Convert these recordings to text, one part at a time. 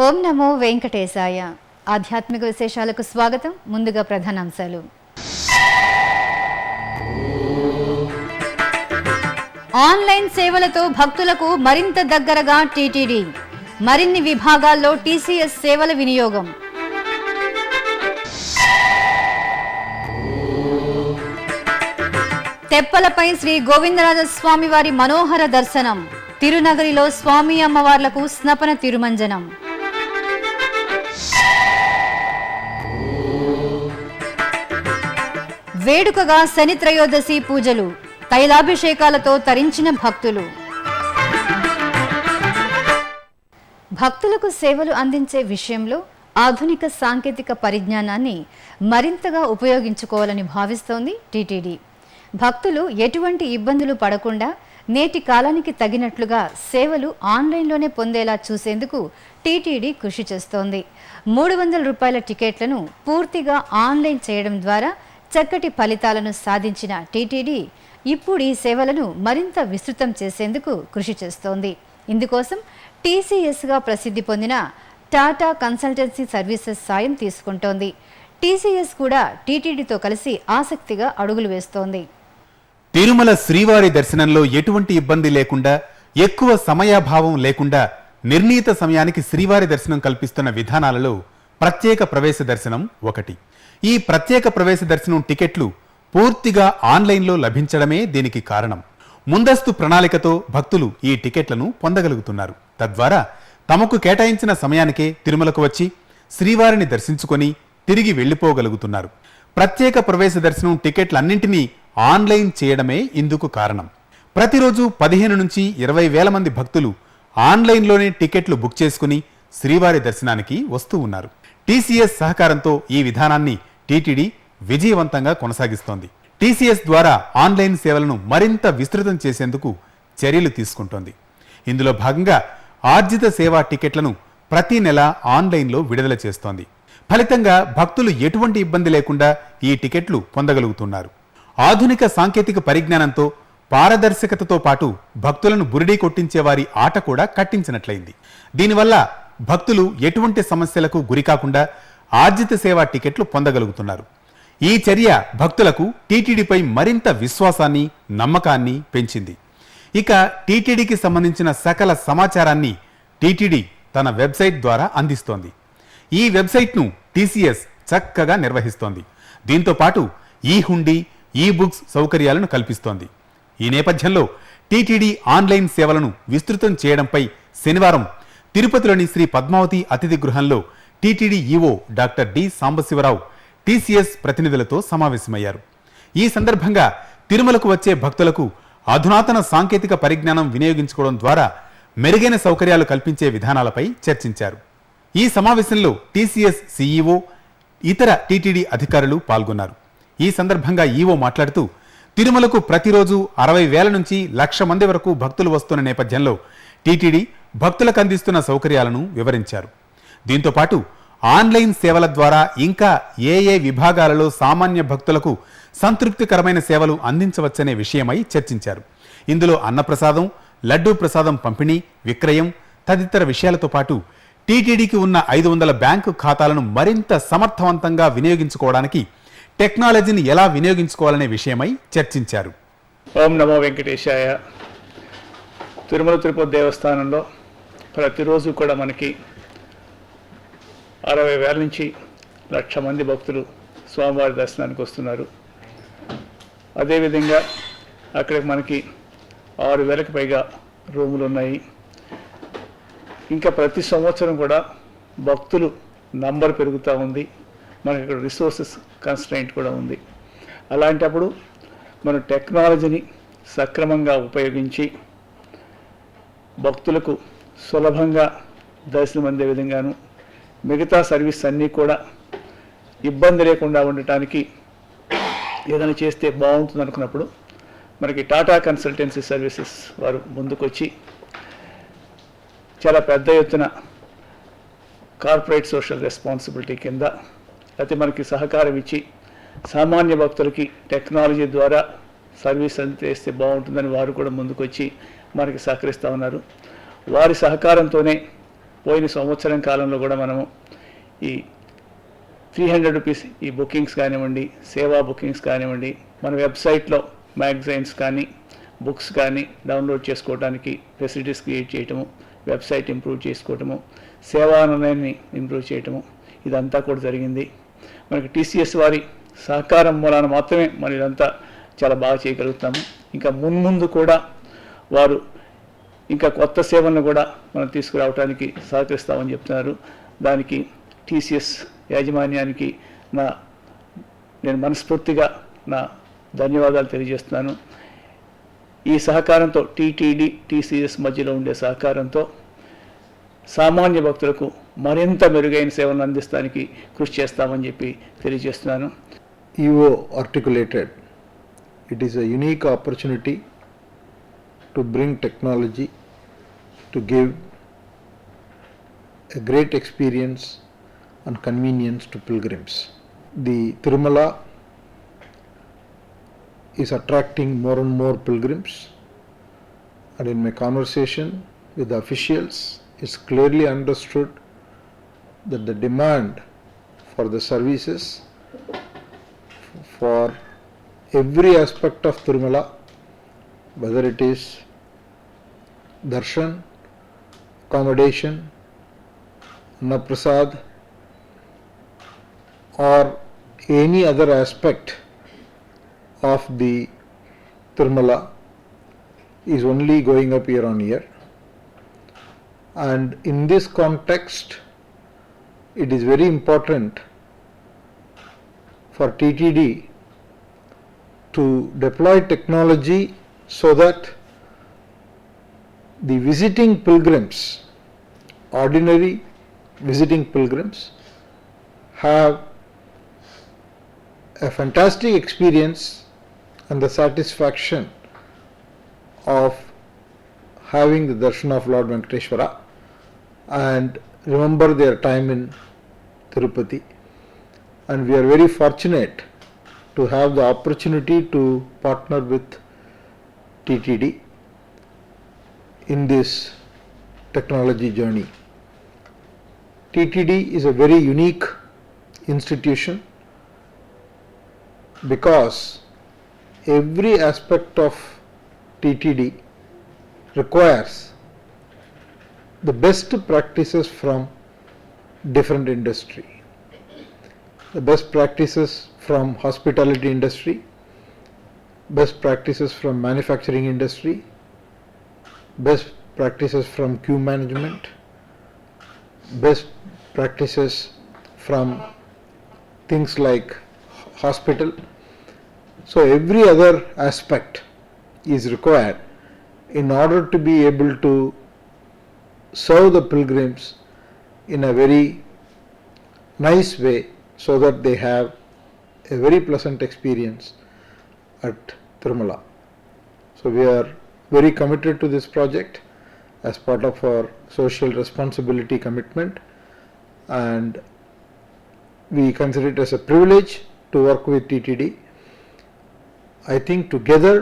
ఓం నమో వెంకటేశాయ. ఆధ్యాత్మిక విశేషాలకు స్వాగతం. ముందుగా ప్రధానాంశాలు. ఆన్లైన్ సేవలతో భక్తులకు మరింత దగ్గరగా టీటీడీ. మరిన్ని విభాగాల్లో టీసీఎస్ సేవల వినియోగం. తెప్పలపై శ్రీ గోవిందరాజస్వామి వారి మనోహర దర్శనం. తిరునగరిలో స్వామి అమ్మవార్లకు స్నపన తిరుమంజనం. వేడుకగా శని త్రయోదశి పూజలు. తైలాభిషేకాలతో తరించిన భక్తులు. భక్తులకు సేవలు అందించే విషయంలో ఆధునిక సాంకేతిక పరిజ్ఞానాన్ని మరింతగా ఉపయోగించుకోవాలని భావిస్తోంది టీటీడీ. భక్తులు ఎటువంటి ఇబ్బందులు పడకుండా నేటి కాలానికి తగినట్లుగా సేవలు ఆన్లైన్లోనే పొందేలా చూసేందుకు టీటీడీ కృషి చేస్తోంది. 300 రూపాయల టికెట్లను పూర్తిగా ఆన్లైన్ చేయడం ద్వారా చక్కటి ఫలితాలను సాధించిన టీటీడీ ఇప్పుడు ఈ సేవలను మరింత విస్తృతం చేసేందుకు కృషి చేస్తోంది. ఇందుకోసం టీసీఎస్గా ప్రసిద్ధి పొందిన టాటా కన్సల్టెన్సీ సర్వీసెస్ సాయం తీసుకుంటోంది. టీసీఎస్ కూడా టీటీడీతో కలిసి ఆసక్తిగా అడుగులు వేస్తోంది. తిరుమల శ్రీవారి దర్శనంలో ఎటువంటి ఇబ్బంది లేకుండా, ఎక్కువ సమయాభావం లేకుండా నిర్ణీత సమయానికి శ్రీవారి దర్శనం కల్పిస్తున్న విధానాలలో ప్రత్యేక ప్రవేశ దర్శనం ఒకటి. ఈ ప్రత్యేక ప్రవేశ దర్శనం టికెట్లు పూర్తిగా ఆన్లైన్లో లభించడమే దీనికి కారణం. ముందస్తు ప్రణాళికతో భక్తులు ఈ టికెట్లను పొందగలుగుతున్నారు. తద్వారా తమకు కేటాయించిన సమయానికే తిరుమలకు వచ్చి శ్రీవారిని దర్శించుకొని తిరిగి వెళ్లిపోగలుగుతున్నారు. ప్రత్యేక ప్రవేశ దర్శనం టికెట్లన్నింటినీ ఆన్లైన్ చేయడమే ఇందుకు కారణం. ప్రతిరోజు 15 నుంచి 20 వేల మంది భక్తులు ఆన్లైన్లోనే టికెట్లు బుక్ చేసుకుని శ్రీవారి దర్శనానికి వస్తూ ఉన్నారు. టీసీఎస్ సహకారంతో ఈ విధానాన్ని టీటీడీ విజయవంతంగా కొనసాగిస్తోంది. టీసీఎస్ ద్వారా ఆన్లైన్ సేవలను మరింత విస్తృతం చేసేందుకు చర్యలు తీసుకుంటోంది. ఇందులో భాగంగా ఆర్జిత సేవా టికెట్లను ప్రతి నెల ఆన్లైన్లో విడుదల చేస్తోంది. ఫలితంగా భక్తులు ఎటువంటి ఇబ్బంది లేకుండా ఈ టికెట్లు పొందగలుగుతున్నారు. ఆధునిక సాంకేతిక పరిజ్ఞానంతో పారదర్శకతతో పాటు భక్తులను బురిడీ కొట్టించే వారి ఆట కూడా కట్టించినట్లయింది. దీనివల్ల భక్తులు ఎటువంటి సమస్యలకు గురికాకుండా ఆర్జిత సేవా టికెట్లు పొందగలుగుతున్నారు. ఈ చర్య భక్తులకు టీటీడీపై మరింత విశ్వాసాన్ని, నమ్మకాన్ని పెంచింది. ఇక టీటీడీకి సంబంధించిన సకల సమాచారాన్ని టీటీడీ తన వెబ్సైట్ ద్వారా అందిస్తోంది. ఈ వెబ్సైట్ను టీసీఎస్ చక్కగా నిర్వహిస్తోంది. దీంతో పాటు ఈ హుండీ, ఈ బుక్స్ సౌకర్యాలను కల్పిస్తోంది. ఈ నేపథ్యంలో టీటీడీ ఆన్లైన్ సేవలను విస్తృతం చేయడంపై శనివారం తిరుపతిలోని శ్రీ పద్మావతి అతిథి గృహంలో TTD EO doctor D Sambasivarao TCS ప్రతినిధులతో సమావేశమయ్యారు. ఈ సందర్భంగా తిరుమలకు వచ్చే భక్తులకు అధునాతన సాంకేతిక పరిజ్ఞానం వినియోగించుకోవడం ద్వారా మెరుగైన సౌకర్యాలు కల్పించే విధానాలపై చర్చించారు. ఈ సమావేశంలో టీసీఎస్ సీఈఓ, ఇతర టీటీడీ అధికారులు పాల్గొన్నారు. ఈ సందర్భంగా ఈవో మాట్లాడుతూ తిరుమలకు ప్రతిరోజు 60 వేల నుంచి 1,00,000 మంది వరకు భక్తులు వస్తున్న నేపథ్యంలో టీటీడీ భక్తులకు అందిస్తున్న సౌకర్యాలను వివరించారు. దీంతో పాటు ఆన్లైన్ సేవల ద్వారా ఇంకా ఏ విభాగాలలో సామాన్య భక్తులకు సంతృప్తికరమైన సేవలు అందించవచ్చనే విషయమై చర్చించారు. ఇందులో అన్నప్రసాదం, లడ్డూ ప్రసాదం పంపిణీ, విక్రయం తదితర విషయాలతో పాటు టీటీడీకి ఉన్న 500 బ్యాంకు ఖాతాలను మరింత సమర్థవంతంగా వినియోగించుకోవడానికి టెక్నాలజీని ఎలా వినియోగించుకోవాలనే విషయమై చర్చించారు. ఓం నమో వెంకటేశాయ. తిరుమల తిరుపతి దేవస్థానంలో ప్రతిరోజు కూడా మనకి 60 వేల నుంచి 1,00,000 మంది భక్తులు స్వామివారి దర్శనానికి వస్తున్నారు. అదేవిధంగా అక్కడికి మనకి 6,000కి పైగా రూములు ఉన్నాయి. ఇంకా ప్రతి సంవత్సరం కూడా భక్తులు నంబర్ పెరుగుతూ ఉంది. మనకి ఇక్కడ రిసోర్సెస్ కన్స్ట్రెయింట్ కూడా ఉంది. అలాంటప్పుడు మనం టెక్నాలజీని సక్రమంగా ఉపయోగించి భక్తులకు సులభంగా దర్శనం అందే విధంగాను మిగతా సర్వీస్ అన్నీ కూడా ఇబ్బంది లేకుండా ఉండటానికి ఏదైనా చేస్తే బాగుంటుంది అనుకున్నప్పుడు మనకి టాటా కన్సల్టెన్సీ సర్వీసెస్ వారు ముందుకొచ్చి చాలా పెద్ద ఎత్తున కార్పొరేట్ సోషల్ రెస్పాన్సిబిలిటీ కింద అయితే మనకి సహకారం ఇచ్చి సామాన్య భక్తులకి టెక్నాలజీ ద్వారా సర్వీస్ అందిస్తే బాగుంటుందని వారు కూడా ముందుకొచ్చి మనకి సహకరిస్తూ ఉన్నారు. వారి సహకారంతోనే పోయిన సంవత్సరం కాలంలో కూడా మనము ఈ 300 రూపీస్ ఈ బుకింగ్స్ కానివ్వండి, సేవా బుకింగ్స్ కానివ్వండి, మన వెబ్సైట్లో మ్యాగజైన్స్ కానీ బుక్స్ కానీ డౌన్లోడ్ చేసుకోవడానికి ఫెసిలిటీస్ క్రియేట్ చేయటము, వెబ్సైట్ ఇంప్రూవ్ చేసుకోవటము, సేవా నిర్ణయాన్ని ఇంప్రూవ్ చేయటము, ఇదంతా కూడా జరిగింది. మనకి టీసీఎస్ వారి సహకారం మూలాన మాత్రమే మనం ఇదంతా చాలా బాగా చేయగలుగుతాము. ఇంకా మున్ముందు కూడా వారు ఇంకా కొత్త సేవలను కూడా మనం తీసుకురావడానికి సహకరిస్తామని చెప్తున్నారు. దానికి టీసీఎస్ యాజమాన్యానికి నేను మనస్ఫూర్తిగా నా ధన్యవాదాలు తెలియజేస్తున్నాను. ఈ సహకారంతో టీటీడీ టీసీఎస్ మధ్యలో ఉండే సహకారంతో సామాన్య భక్తులకు మరింత మెరుగైన సేవలను అందిస్తానికి కృషి చేస్తామని చెప్పి తెలియజేస్తున్నాను. EO articulated, it is a unique opportunity to bring technology to give a great experience and convenience to pilgrims. The Tirumala is attracting more and more pilgrims, and in my conversation with the officials, it's clearly understood that the demand for the services for every aspect of Tirumala, whether it is darshan, accommodation, Annaprasad, or any other aspect of the Tirumala is only going up year on year. And in this context, it is very important for TTD to deploy technology so that the visiting pilgrims, ordinary visiting pilgrims, have a fantastic experience and the satisfaction of having the darshan of Lord Venkateshwara and remember their time in Tirupati. And we are very fortunate to have the opportunity to partner with TTD in this technology journey. TTD is a very unique institution because every aspect of TTD requires the best practices from different industry. The best practices from hospitality industry, best practices from manufacturing industry, best practices from queue management, best practices from things like hospital. So every other aspect is required in order to be able to serve the pilgrims in a very nice way so that they have a very pleasant experience at Tirumala. So we are very committed to this project as part of our social responsibility commitment, and we consider it as a privilege to work with TTD. I think together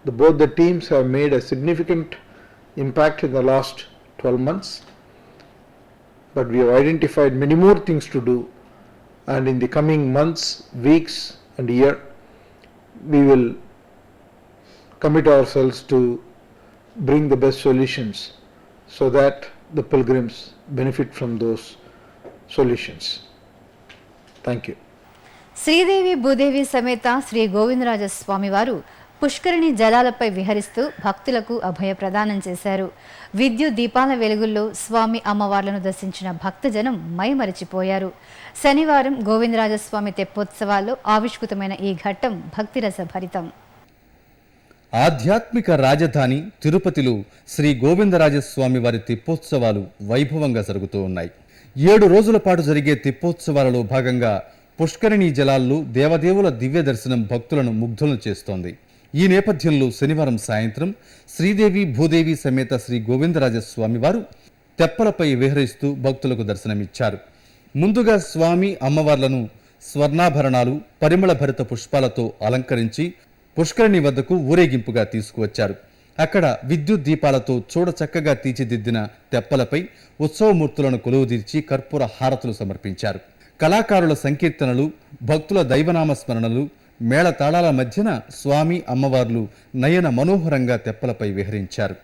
both the teams have made a significant impact in the last 12 months, but we have identified many more things to do, and in the coming months, weeks and year, we will commit ourselves to bring the best solutions so that the pilgrims benefit from those solutions. Thank you. Sridevi Bhudevi సమేత శ్రీ గోవిందరాజ స్వామి వారు పుష్కరిణి జలాలపై విహరిస్తూ భక్తులకు అభయ ప్రదానం చేశారు. విద్యుత్ దీపాల వెలుగుల్లో స్వామి అమ్మవార్లను దర్శించిన భక్తజనం మైమరిచిపోయారు. శనివారం గోవిందరాజస్వామి తెప్పోత్సవాల్లో ఆవిష్కృతమైన ఈ ఘట్టం భక్తిరస భరితం. ఆధ్యాత్మిక రాజధాని తిరుపతిలో శ్రీ గోవిందరాజస్వామి వారి తెప్పోత్సవాలు వైభవంగా జరుగుతూ ఉన్నాయి. 7 రోజుల పాటు జరిగే తెప్పోత్సవాలలో భాగంగా పుష్కరిణీ జలాల్లో దేవదేవుల దివ్య దర్శనం భక్తులను ముగ్ధులను చేస్తోంది. ఈ నేపథ్యంలో శనివారం సాయంత్రం శ్రీదేవి భూదేవి సమేత శ్రీ గోవిందరాజస్వామి వారు తెప్పలపై విహరిస్తూ భక్తులకు దర్శనమిచ్చారు. ముందుగా స్వామి అమ్మవార్లను స్వర్ణాభరణాలు, పరిమళ భరిత పుష్పాలతో అలంకరించి పుష్కరిణి వద్దకు ఊరేగింపుగా తీసుకువచ్చారు. అక్కడ విద్యుత్ దీపాలతో చూడచక్కగా తీర్చిదిద్దిన తెప్పలపై ఉత్సవమూర్తులను కొలువుదీర్చి కర్పూర హారతులు సమర్పించారు. కళాకారుల సంకీర్తనలు, భక్తుల దైవనామ స్మరణలు, మేళతాళాల మధ్యన స్వామి అమ్మవార్లు నయన మనోహరంగా తెప్పలపై విహరించారు.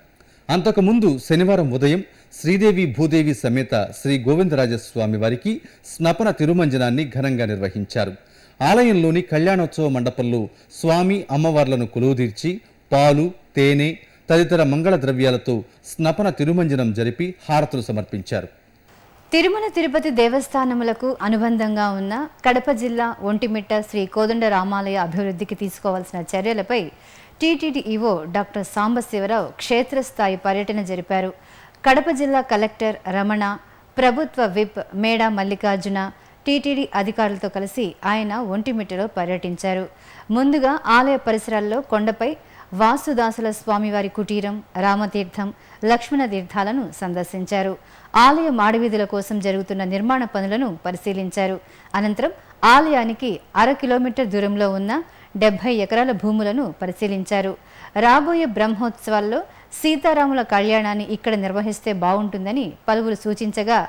అంతకుముందు శనివారం ఉదయం శ్రీదేవి భూదేవి సమేత శ్రీ గోవిందరాజస్వామి వారికి స్నపన తిరుమంజనాన్ని ఘనంగా నిర్వహించారు. ఆలయంలోని కళ్యాణోత్సవ మండపంలో స్వామి అమ్మవార్లను కొలువుదీర్చి పాలు, తేనె తదితర మంగళ ద్రవ్యాలతో స్నపన తిరుమంజనం జరిపి హారతులు సమర్పించారు. తిరుమల తిరుపతి దేవస్థానములకు అనుబంధంగా ఉన్న కడప జిల్లా ఒంటిమిట్ట శ్రీ కోదండ రామాలయ అభివృద్ధికి తీసుకోవాల్సిన చర్యలపై టీటీడీ ఈవో డాక్టర్ సాంబశివరావు క్షేత్రస్థాయి పర్యటన జరిపారు. కడప జిల్లా కలెక్టర్ రమణ, ప్రభుత్వ విప్ మేడా మల్లికార్జున, టీటీడీ అధికారులతో కలిసి ఆయన ఒంటిమిట్టలో పర్యటించారు. ముందుగా ఆలయ పరిసరాల్లో కొండపై వాసుదాసుల స్వామివారి కుటీరం, రామతీర్థం, లక్ష్మణ తీర్థాలను సందర్శించారు. ఆలయ మాడవీధుల కోసం జరుగుతున్న నిర్మాణ పనులను పరిశీలించారు. అనంతరం ఆలయానికి 1/2 కిలోమీటర్ దూరంలో ఉన్న 70 ఎకరాల భూములను పరిశీలించారు. రాబోయే బ్రహ్మోత్సవాల్లో సీతారాముల కళ్యాణాన్ని ఇక్కడ నిర్వహిస్తే బాగుంటుందని పలువురు సూచించగా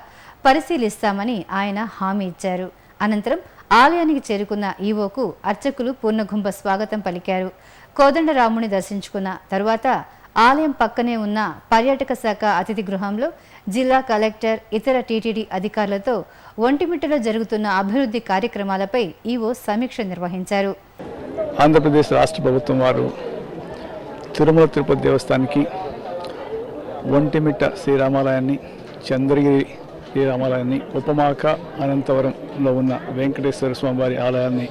పరిశీలిస్తామని ఆయన హామీ ఇచ్చారు. అనంతరం ఆలయానికి చేరుకున్న ఈవోకు అర్చకులు పూర్ణగుంభ స్వాగతం పలికారు. కోదండరాముని దర్శించుకున్న తరువాత ఆలయం పక్కనే ఉన్న పర్యాటక శాఖ అతిథి గృహంలో జిల్లా కలెక్టర్, ఇతర టీటీడీ అధికారులతో ఒంటిమిట్టలో జరుగుతున్న అభివృద్ధి కార్యక్రమాలపై ఈవో సమీక్ష నిర్వహించారు. ఆంధ్రప్రదేశ్ రాష్ట్ర ప్రభుత్వం వారు తిరుమల తిరుపతి దేవస్థానానికి ఒంటిమిట్ట శ్రీరామాలయాన్ని, చంద్రగిరి శ్రీరామాలయాన్ని, ఉపమాక అనంతవరంలో ఉన్న వెంకటేశ్వర స్వామివారి ఆలయాన్ని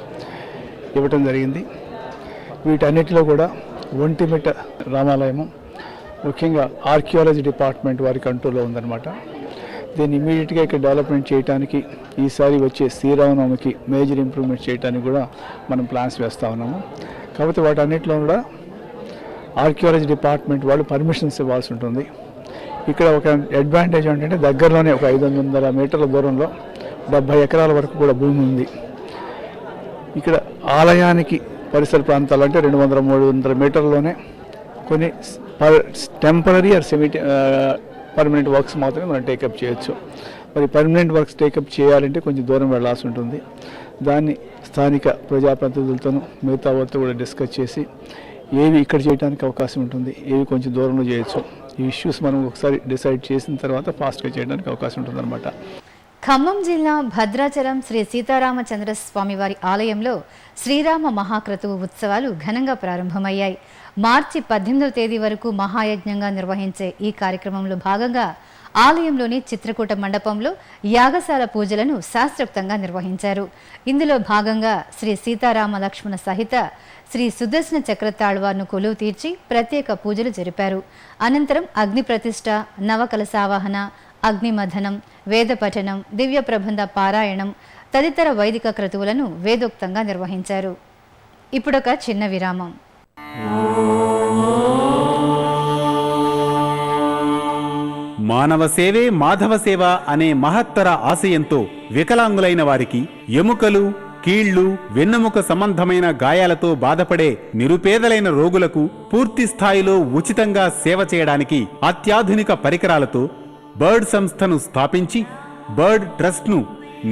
ఇవ్వటం జరిగింది. వీటన్నిటిలో కూడా ఒంటిమిట్ట రామాలయము ముఖ్యంగా ఆర్కియాలజీ డిపార్ట్మెంట్ వారి కంట్రోల్లో ఉందన్నమాట. దీన్ని ఇమీడియట్గా ఇక్కడ డెవలప్మెంట్ చేయడానికి, ఈసారి వచ్చే శ్రీరామనవమికి మేజర్ ఇంప్రూవ్మెంట్ చేయడానికి కూడా మనం ప్లాన్స్ వేస్తూ ఉన్నాము. కాకపోతే వాటన్నిటిలో కూడా ఆర్కియాలజీ డిపార్ట్మెంట్ వాళ్ళు పర్మిషన్స్ ఇవ్వాల్సి ఉంటుంది. ఇక్కడ ఒక అడ్వాంటేజ్ ఏంటంటే దగ్గరలోనే ఒక 500 మీటర్ల దూరంలో 70 ఎకరాల వరకు కూడా భూమి ఉంది. ఇక్కడ ఆలయానికి పరిసర ప్రాంతాలు అంటే 200-300 మీటర్లలోనే కొన్ని temporary are semi permanent works మాత్రమే మనం టేకప్ చేయొచ్చు. మరి పర్మనెంట్ వర్క్స్ టేకప్ చేయాలంటే కొంచెం దూరం వెళ్ళాల్సి ఉంటుంది. దాన్ని స్థానిక ప్రజాప్రతినిధులతోనూ మిగతా వారితో కూడా డిస్కస్ చేసి ఏవి ఇక్కడ చేయడానికి అవకాశం ఉంటుంది, ఏవి కొంచెం దూరంలో చేయొచ్చు, ఈ ఇష్యూస్ మనం ఒకసారి డిసైడ్ చేసిన తర్వాత ఫాస్ట్గా చేయడానికి అవకాశం ఉంటుందన్నమాట. ఖమ్మం జిల్లా భద్రాచలం శ్రీ సీతారామచంద్ర స్వామివారి ఆలయంలో శ్రీరామ మహాక్రతువు ఉత్సవాలు ఘనంగా ప్రారంభమయ్యాయి. మార్చి 18వ తేదీ వరకు మహాయజ్ఞంగా నిర్వహించే ఈ కార్యక్రమంలో భాగంగా ఆలయంలోని చిత్రకూట మండపంలో యాగశాల పూజలను శాస్త్రోక్తంగా నిర్వహించారు. ఇందులో భాగంగా శ్రీ సీతారామ లక్ష్మణ సహిత శ్రీ సుదర్శన చక్రతాళ్వార్ను కొలువు తీర్చి ప్రత్యేక పూజలు జరిపారు. అనంతరం అగ్ని ప్రతిష్ఠ, నవకలశావాహన, అగ్నిమథనం, వేద పఠనం, దివ్య ప్రబంధ పారాయణం తదితర వైదిక క్రతువులను వేదోక్తంగా నిర్వహించారు. ఇప్పుడొక చిన్న విరామం. మానవ సేవే మాధవ సేవ అనే మహత్తర ఆశయంతో వికలాంగులైన వారికి ఎముకలు, కీళ్లు, వెన్నెముక సంబంధమైన గాయాలతో బాధపడే నిరుపేదలైన రోగులకు పూర్తి స్థాయిలో ఉచితంగా సేవ చేయడానికి అత్యాధునిక పరికరాలతో బర్డ్ సంస్థను స్థాపించి బర్డ్ ట్రస్ట్ను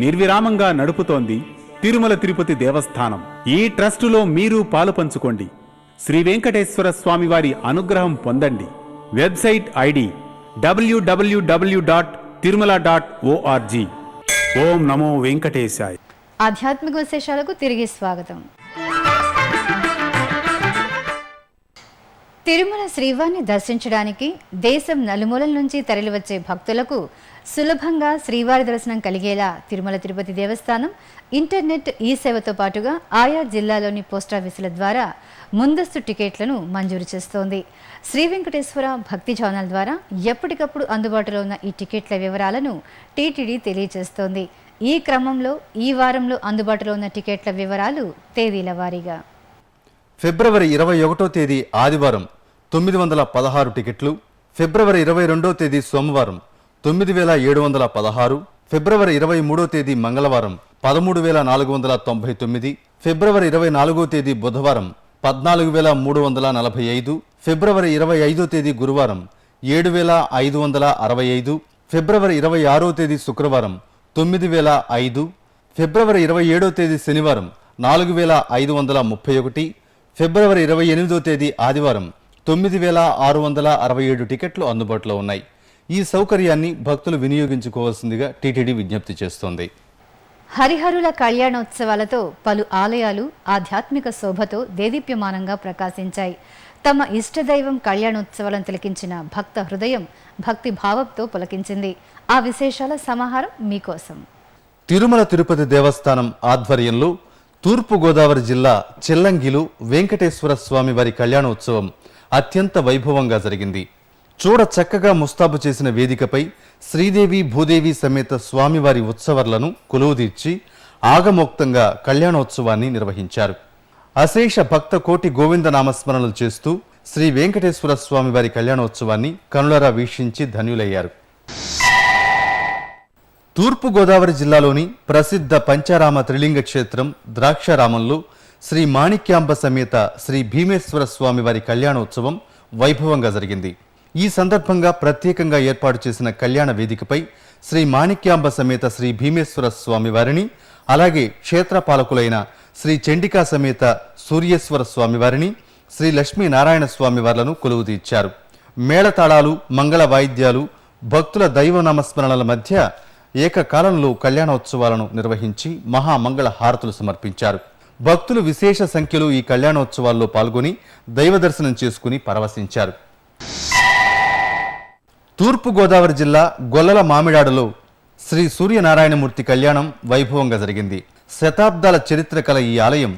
నిర్విరామంగా నడుపుతోంది తిరుమల తిరుపతి దేవస్థానం. ఈ ట్రస్టులో మీరు పాలు పంచుకోండి. శ్రీ వెంకటేశ్వర స్వామివారి అనుగ్రహం పొందండి. Website ID www.tirumala.org. ఓం నమో వెంకటేశాయ. ఆధ్యాత్మిక విశేషాలకు తిరిగి స్వాగతం. తిరుమల శ్రీవారిని దర్శించడానికి దేశం నలుమూలల నుంచి తరలివచ్చే భక్తులకు సులభంగా శ్రీవారి దర్శనం కలిగేలా తిరుమల తిరుపతి దేవస్థానం ఇంటర్నెట్ ఈ-సేవతో పాటుగా ఆయా జిల్లాలోని పోస్టాఫీసుల ద్వారా ముందస్తు టికెట్లను మంజూరు చేస్తోంది. శ్రీ వెంకటేశ్వర భక్తి ఛానల్ ద్వారా ఎప్పటికప్పుడు అందుబాటులో ఉన్న ఈ టికెట్ల వివరాలను టీటీడీ తెలియజేస్తోంది. ఈ క్రమంలో ఈ వారంలో అందుబాటులో ఉన్న టికెట్ల వివరాలు తేదీల వారీగా. ఫిబ్రవరి 21వ తేదీ ఆదివారం 916 టికెట్లు, ఫిబ్రవరి 22వ తేదీ సోమవారం 9716, ఫిబ్రవరి 23వ తేదీ మంగళవారం 13499, ఫిబ్రవరి 24వ తేదీ బుధవారం 14345, ఫిబ్రవరి 25వ తేదీ గురువారం 7,565, ఫిబ్రవరి 26వ తేదీ శుక్రవారం 9,005, ఫిబ్రవరి 27వ తేదీ శనివారం 4,531, ఫిబ్రవరి 28వ తేదీ ఆదివారం 9,667 టికెట్లు అందుబాటులో ఉన్నాయి. ఈ సౌకర్యాన్ని భక్తులు వినియోగించుకోవాల్సిందిగా టీటీడీ విజ్ఞప్తి చేస్తోంది. హరిహరుల కళ్యాణోత్సవాలతో పలు ఆలయాలు ఆధ్యాత్మిక శోభతో దేదీప్యమానంగా ప్రకాశించాయి. తమ ఇష్టదైవం కళ్యాణోత్సవాలను తిలకించిన భక్త హృదయం భక్తి భావంతో పులకించింది. ఆ విశేషాల సమాహారం మీకోసం. తిరుమల తిరుపతి దేవస్థానం ఆధ్వర్యంలో తూర్పుగోదావరి జిల్లా చెల్లంగిలో వెంకటేశ్వర స్వామి వారి కళ్యాణోత్సవం అత్యంత వైభవంగా జరిగింది. చూడ చక్కగా ముస్తాబు చేసిన వేదికపై శ్రీదేవి భూదేవి సమేత స్వామివారి ఉత్సవర్లను కొలువుదీర్చి ఆగమోక్తంగా కళ్యాణోత్సవాన్ని నిర్వహించారు. అశేష భక్త కోటి గోవింద నామస్మరణలు చేస్తూ శ్రీ వెంకటేశ్వర స్వామివారి కళ్యాణోత్సవాన్ని కనులరా వీక్షించి ధన్యులయ్యారు. తూర్పుగోదావరి జిల్లాలోని ప్రసిద్ధ పంచారామ త్రిలింగ క్షేత్రం ద్రాక్షారామంలో శ్రీ మాణిక్యాంబ సమేత శ్రీ భీమేశ్వర స్వామివారి కళ్యాణోత్సవం వైభవంగా జరిగింది. ఈ సందర్భంగా ప్రత్యేకంగా ఏర్పాటు చేసిన కళ్యాణ వేదికపై శ్రీ మాణిక్యాంబ సమేత శ్రీ భీమేశ్వర స్వామివారిని, అలాగే క్షేత్రపాలకులైన శ్రీ చండికా సమేత సూర్యేశ్వర స్వామివారిని, శ్రీ లక్ష్మీనారాయణ స్వామివార్లను కొలువుదీర్చారు. మేళతాళాలు, మంగళ వాయిద్యాలు, భక్తుల దైవ నామస్మరణల మధ్య ఏకకాలంలో కళ్యాణోత్సవాలను నిర్వహించి మహామంగళ హారతులు సమర్పించారు. భక్తులు విశేష సంఖ్యలో ఈ కళ్యాణోత్సవాల్లో పాల్గొని దైవ దర్శనం చేసుకుని పరవశించారు. తూర్పుగోదావరి జిల్లా గొల్లల మామిడాడులో శ్రీ సూర్యనారాయణమూర్తి కళ్యాణం వైభవంగా జరిగింది. శతాబ్దాల చరిత్ర కల ఈ ఆలయం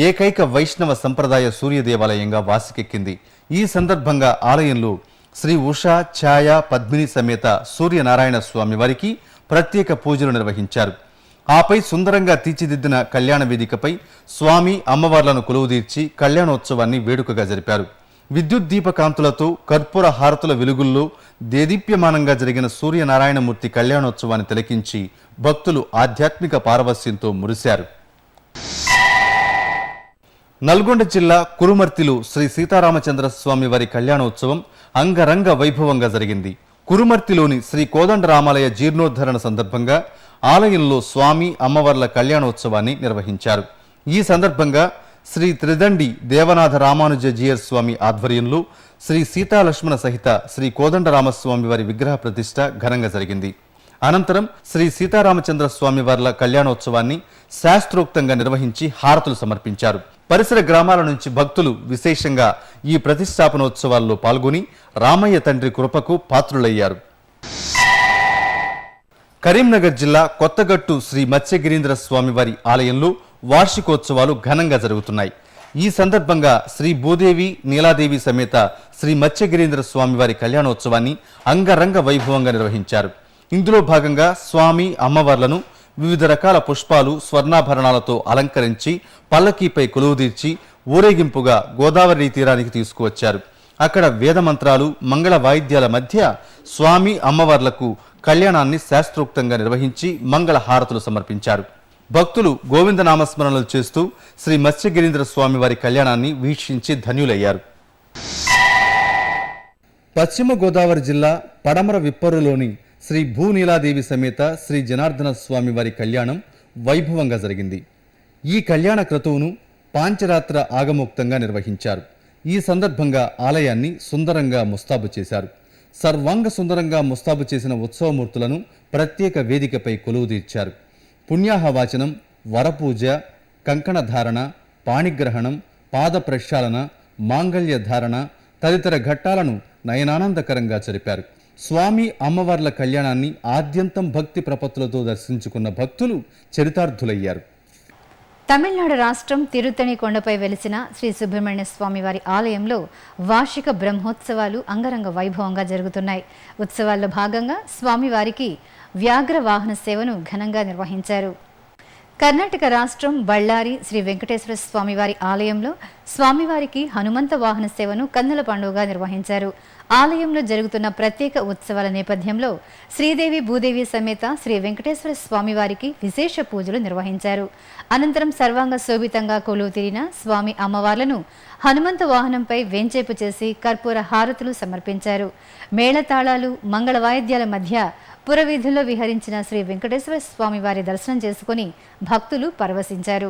ఏకైక వైష్ణవ సంప్రదాయ సూర్య దేవాలయంగా వాసికెక్కింది. ఈ సందర్భంగా ఆలయంలో శ్రీ ఉషా ఛాయ పద్మిని సమేత సూర్యనారాయణ స్వామి వారికి ప్రత్యేక పూజలు నిర్వహించారు. ఆపై సుందరంగా తీర్చిదిద్దిన కళ్యాణ వేదికపై స్వామి అమ్మవార్లను కొలువుదీర్చి కళ్యాణోత్సవాన్ని వేడుకగా జరిపారు. విద్యుత్ దీపకాంతులతో కర్పూర హారతుల వెలుగుల్లో దేదీప్యమానంగా జరిగిన సూర్యనారాయణమూర్తి కళ్యాణోత్సవాన్ని తిలకించి భక్తులు ఆధ్యాత్మిక పారవస్యంతో మురిశారు. నల్గొండ జిల్లా కురుమర్తిలో శ్రీ సీతారామచంద్ర స్వామి వారి కళ్యాణోత్సవం అంగరంగ వైభవంగా జరిగింది. కురుమర్తిలోని శ్రీ కోదండరామాలయ జీర్ణోద్ధరణ సందర్భంగా ఆలయంలో స్వామి అమ్మవార్ల కళ్యాణోత్సవాన్ని నిర్వహించారు. ఈ సందర్భంగా శ్రీ త్రిదండి దేవనాథ రామానుజీయర్ స్వామి ఆధ్వర్యంలో శ్రీ సీతాలక్ష్మణ సహిత శ్రీ కోదండరామస్వామి వారి విగ్రహ ప్రతిష్ఠ ఘనంగా జరిగింది. అనంతరం శ్రీ సీతారామచంద్ర స్వామి వార్ల కళ్యాణోత్సవాన్ని శాస్త్రోక్తంగా నిర్వహించి హారతులు సమర్పించారు. పరిసర గ్రామాల నుంచి భక్తులు విశేషంగా ఈ ప్రతిష్టాపనోత్సవాల్లో పాల్గొని రామయ్య తండ్రి కృపకు పాత్రులయ్యారు. కరీంనగర్ జిల్లా కొత్తగట్టు శ్రీ మత్స్యగిరీంద్ర స్వామి వారి ఆలయంలో వార్షికోత్సవాలు ఘనంగా జరుగుతున్నాయి. ఈ సందర్భంగా శ్రీ భూదేవి నీలాదేవి సమేత శ్రీ మత్స్యగిరీంద్ర స్వామి వారి కళ్యాణోత్సవాన్ని అంగరంగ వైభవంగా నిర్వహించారు. ఇందులో భాగంగా స్వామి అమ్మవార్లను వివిధ రకాల పుష్పాలు, స్వర్ణాభరణాలతో అలంకరించి పల్లకీపై కొలువుదీర్చి ఊరేగింపుగా గోదావరి తీరానికి తీసుకువచ్చారు. అక్కడ వేదమంత్రాలు, మంగళ వాయిద్యాల మధ్య స్వామి అమ్మవార్లకు కళ్యాణాన్ని శాస్త్రోక్తంగా నిర్వహించి మంగళ హారతులు సమర్పించారు. భక్తులు గోవింద నామస్మరణలు చేస్తూ శ్రీ మత్స్యగిరీంద్ర స్వామి వారి కళ్యాణాన్ని వీక్షించి ధన్యులయ్యారు. పశ్చిమ గోదావరి జిల్లా పడమర విప్పరులోని శ్రీ భూనీలాదేవి సమేత శ్రీ జనార్దన స్వామి వారి కళ్యాణం వైభవంగా జరిగింది. ఈ కళ్యాణ క్రతువును పాంచరాత్ర ఆగమోక్తంగా నిర్వహించారు. ఈ సందర్భంగా ఆలయాన్ని సుందరంగా ముస్తాబు చేశారు. సర్వాంగ సుందరంగా ముస్తాబు చేసిన ఉత్సవమూర్తులను ప్రత్యేక వేదికపై కొలువుదీర్చారు. పుణ్యాహవాచనం, వరపూజ, కంకణధారణ, పాణిగ్రహణం, పాద ప్రక్షాళన, మాంగళ్య ధారణ తదితర ఘట్టాలను నయనానందకరంగా జరిపారు. స్వామి అమ్మవార్ల కళ్యాణాన్ని ఆద్యంతం భక్తి ప్రపత్తులతో దర్శించుకున్న భక్తులు చరితార్థులయ్యారు. తమిళనాడు రాష్ట్రం తిరుత్తణి కొండపై వెలిసిన శ్రీ సుబ్రహ్మణ్య స్వామి వారి ఆలయంలో వార్షిక బ్రహ్మోత్సవాలు అంగరంగ వైభవంగా జరుగుతున్నాయి. ఉత్సవాల్లో భాగంగా స్వామివారికి వ్యాఘ్ర వాహన సేవను ఘనంగా నిర్వహించారు. కర్ణాటక రాష్ట్రం బళ్ళారి శ్రీ వెంకటేశ్వర స్వామివారి ఆలయంలో స్వామివారికి హనుమంత వాహన సేవను కన్నుల పండుగగా నిర్వహించారు. ఆలయంలో జరుగుతున్న ప్రత్యేక ఉత్సవాల నేపథ్యంలో శ్రీదేవి భూదేవి సమేత శ్రీ వెంకటేశ్వర స్వామివారికి విశేష పూజలు నిర్వహించారు. అనంతరం సర్వాంగ శోభితంగా కొలువు తీరిన స్వామి అమ్మవార్లను హనుమంత వాహనంపై వేంచేపు చేసి కర్పూర హారతులు సమర్పించారు. మేళతాళాలు, మంగళ వాయిద్యాల మధ్య పురవీధుల్లో విహరించిన శ్రీ వెంకటేశ్వర స్వామివారి దర్శనం చేసుకుని భక్తులు పరవశించారు.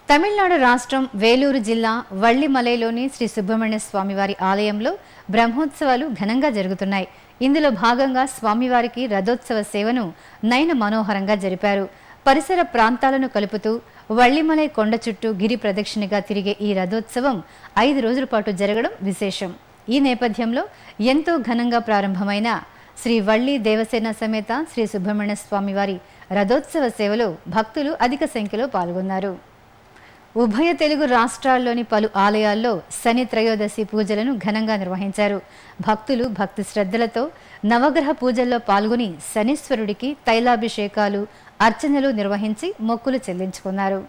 తమిళనాడు రాష్ట్రం వేలూరు జిల్లా వల్లిమలైలోని శ్రీ సుబ్రహ్మణ్య స్వామివారి ఆలయంలో బ్రహ్మోత్సవాలు ఘనంగా జరుగుతున్నాయి. ఇందులో భాగంగా స్వామివారికి రథోత్సవ సేవను నయన మనోహరంగా జరిపారు. పరిసర ప్రాంతాలను కలుపుతూ వల్లిమలై కొండ చుట్టూ గిరి ప్రదక్షిణగా తిరిగే ఈ రథోత్సవం 5 రోజుల పాటు జరగడం విశేషం. ఈ నేపథ్యంలో ఎంతో ఘనంగా ప్రారంభమైన శ్రీ వల్లి దేవసేన సమేత శ్రీ సుబ్రహ్మణ్య స్వామివారి రథోత్సవ సేవలో భక్తులు అధిక సంఖ్యలో పాల్గొన్నారు. ఉభయ తెలుగు రాష్ట్రాల్లోని పలు ఆలయాల్లో శని త్రయోదశి పూజలను ఘనంగా నిర్వహించారు. భక్తులు భక్తి శ్రద్ధలతో నవగ్రహ పూజల్లో పాల్గొని శనీశ్వరుడికి తైలాభిషేకాలు, అర్చనలు నిర్వహించి మొక్కులు చెల్లించుకున్నారు.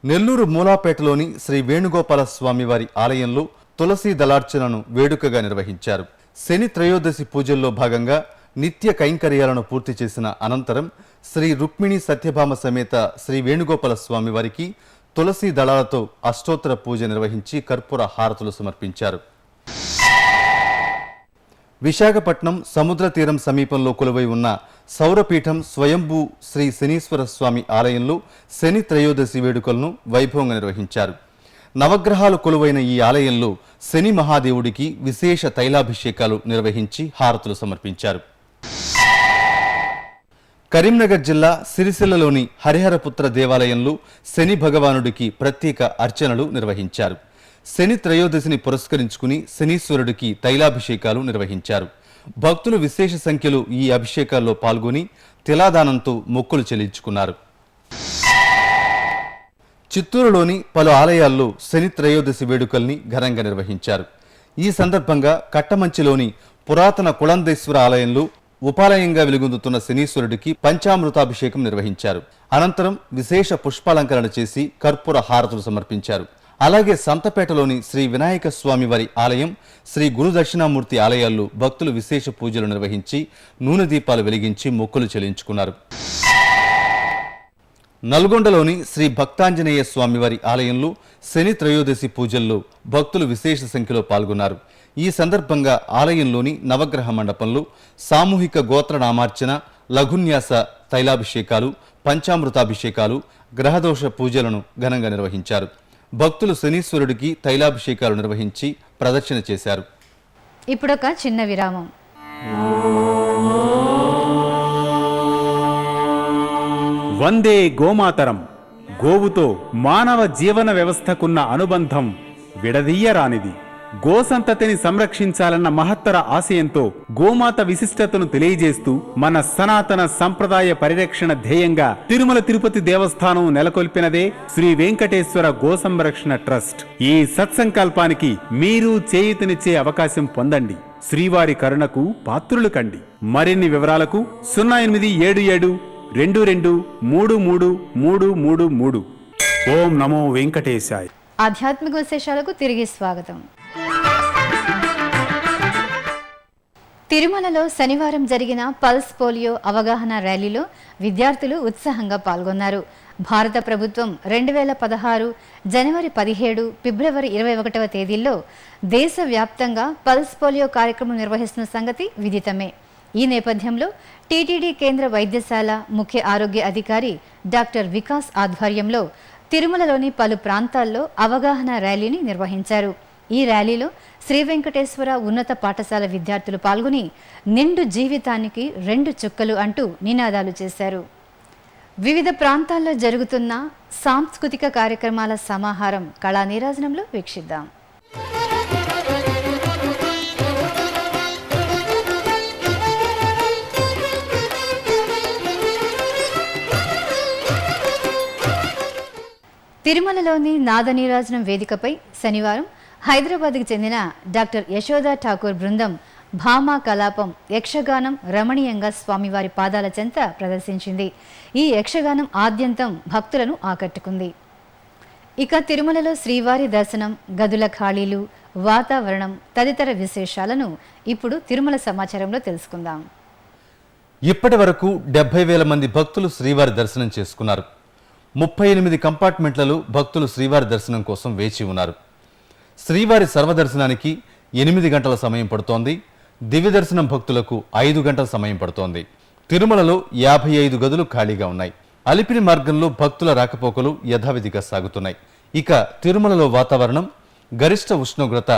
నెల్లూరు మూలాపేటలోని శ్రీ వేణుగోపాల స్వామివారి ఆలయంలో తులసి దళార్చనను వేడుకగా నిర్వహించారు. శని త్రయోదశి పూజల్లో భాగంగా నిత్య కైంకర్యాలను పూర్తి చేసిన అనంతరం శ్రీ రుక్మిణి సత్యభామ సమేత శ్రీ వేణుగోపాల స్వామివారికి తులసి దళాలతో అష్టోత్తర పూజ నిర్వహించి కర్పూర హారతులు సమర్పించారు. విశాఖపట్నం సముద్ర తీరం సమీపంలో కొలువై ఉన్న సౌరపీఠం స్వయంభూ శ్రీ శనీశ్వర స్వామి ఆలయంలో శని త్రయోదశి వేడుకలను వైభవంగా నిర్వహించారు. నవగ్రహాలు కొలువైన ఈ ఆలయంలో శని మహాదేవుడికి విశేష తైలాభిషేకాలు నిర్వహించి హారతులు సమర్పించారు. కరీంనగర్ జిల్లా సిరిసిల్లలోని హరిహరపుత్ర దేవాలయంలో శని భగవానుడికి ప్రత్యేక అర్చనలు నిర్వహించారు. శని త్రయోదశిని పురస్కరించుకుని శనీశ్వరుడికి తైలాభిషేకాలు నిర్వహించారు. భక్తులు విశేష సంఖ్యలో ఈ అభిషేకాల్లో పాల్గొని తిలాదానంతో మొక్కులు చెల్లించుకున్నారు. చిత్తూరులోని పలు ఆలయాల్లో శని త్రయోదశి వేడుకల్ని ఘనంగా నిర్వహించారు. ఈ సందర్భంగా కట్టమంచిలోని పురాతన కుళందేశ్వర ఆలయంలో ఉపాలయంగా వెలుగొందుతున్న శనీశ్వరుడికి పంచామృతాభిషేకం నిర్వహించారు. అనంతరం విశేష పుష్పాలంకరణ చేసి కర్పూర హారతులు సమర్పించారు. అలాగే సంతపేటలోని శ్రీ వినాయక స్వామి వారి ఆలయం, శ్రీ గురు దక్షిణామూర్తి ఆలయాల్లో భక్తులు విశేష పూజలు నిర్వహించి నూనె దీపాలు వెలిగించి మొక్కులు చెల్లించుకున్నారు. నల్గొండలోని శ్రీ భక్తాంజనేయ స్వామివారి ఆలయంలో శని త్రయోదశి పూజల్లో భక్తులు విశేష సంఖ్యలో పాల్గొన్నారు. ఈ సందర్భంగా ఆలయంలోని నవగ్రహ మండపంలో సామూహిక గోత్రనామార్చన, లఘున్యాస తైలాభిషేకాలు, పంచామృతాభిషేకాలు, గ్రహదోష పూజలను ఘనంగా నిర్వహించారు. భక్తులు శనీశ్వరుడికి తైలాభిషేకాలు నిర్వహించి ప్రదక్షిణ చేశారు. ఇప్పుడొక చిన్న విరామం. వందే గోమాతరం. గోవుతో మానవ జీవన వ్యవస్థకున్న అనుబంధం విడదీయరానిది. గోసంతతిని సంరక్షించాలన్న మహత్తర ఆశయంతో గోమాత విశిష్టతను తెలియజేస్తూ మన సనాతన సంప్రదాయ పరిరక్షణ ధ్యేయంగా తిరుమల తిరుపతి దేవస్థానం నెలకొల్పినదే శ్రీ వెంకటేశ్వర గో సంరక్షణ ట్రస్ట్. ఈ సత్సంకల్పానికి మీరు చేయూతనిచ్చే అవకాశం పొందండి. శ్రీవారి కరుణకు పాత్రులు కండి. మరిన్ని వివరాలకు 0877 22 3333. ఓం నమో వెంకటేశాయ. ఆధ్యాత్మిక విశేషాలకు తిరిగి స్వాగతం. తిరుమలలో శనివారం జరిగిన పల్స్ పోలియో అవగాహన ర్యాలీలో విద్యార్థులు ఉత్సాహంగా పాల్గొన్నారు. భారత ప్రభుత్వం 2016 జనవరి 17, ఫిబ్రవరి 21వ తేదీల్లో దేశవ్యాప్తంగా పల్స్ పోలియో కార్యక్రమం నిర్వహిస్తున్న సంగతి విదితమే. ఈ నేపథ్యంలో టీటీడీ కేంద్ర వైద్యశాల ముఖ్య ఆరోగ్య అధికారి డాక్టర్ వికాస్ ఆధ్వర్యంలో తిరుమలలోని పలు ప్రాంతాల్లో అవగాహన ర్యాలీని నిర్వహించారు. ఈ ర్యాలీలో శ్రీ వెంకటేశ్వర ఉన్నత పాఠశాల విద్యార్థులు పాల్గొని నిండు జీవితానికి 2 చుక్కలు అంటూ నినాదాలు చేశారు. వివిధ ప్రాంతాల్లో జరుగుతున్న సాంస్కృతిక కార్యక్రమాల సమాహారం కళా నీరాజనంలో వీక్షిద్దాం. తిరుమలలోని నాదనీరాజనం వేదికపై శనివారం హైదరాబాద్కు చెందిన డాక్టర్ యశోదా ఠాకూర్ బృందం భామా కలాపం యక్షగానం రమణీయంగా స్వామివారి పాదాల చెంత ప్రదర్శించింది. ఈ యక్షగానం ఆద్యంతం భక్తులను ఆకట్టుకుంది. ఇక తిరుమలలో శ్రీవారి దర్శనం, గదుల ఖాళీలు, వాతావరణం తదితర విశేషాలను ఇప్పుడు తిరుమల సమాచారంలో తెలుసుకుందాం. ఇప్పటి వరకు 70,000 మంది భక్తులు శ్రీవారి దర్శనం చేసుకున్నారు. 38 కంపార్ట్మెంట్లలో భక్తులు శ్రీవారి దర్శనం కోసం వేచి ఉన్నారు. శ్రీవారి సర్వదర్శనానికి 8 గంటల సమయం పడుతోంది. దివ్య దర్శనం భక్తులకు 5 గంటల సమయం పడుతోంది. తిరుమలలో 55 గదులు ఖాళీగా ఉన్నాయి. అలిపిరి మార్గంలో భక్తుల రాకపోకలు యథావిధిగా సాగుతున్నాయి. ఇక తిరుమలలో వాతావరణం గరిష్ట ఉష్ణోగ్రత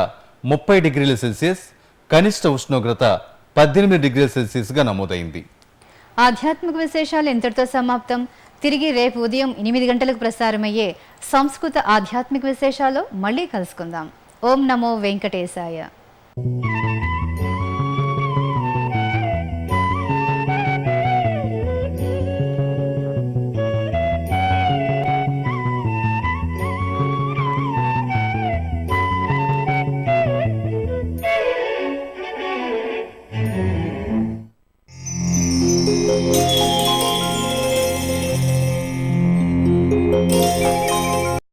30 డిగ్రీల సెల్సియస్, కనిష్ట ఉష్ణోగ్రత 18 డిగ్రీల సెల్సియస్గా నమోదైంది. ఆధ్యాత్మిక విశేషాలు ఇంతటితో సమాప్తం. తిరిగి రేపు ఉదయం 8 గంటలకు ప్రసారమయ్యే సంస్కృత ఆధ్యాత్మిక విశేషాల్లో మళ్ళీ కలుసుకుందాం. ఓం నమో వెంకటేశాయ.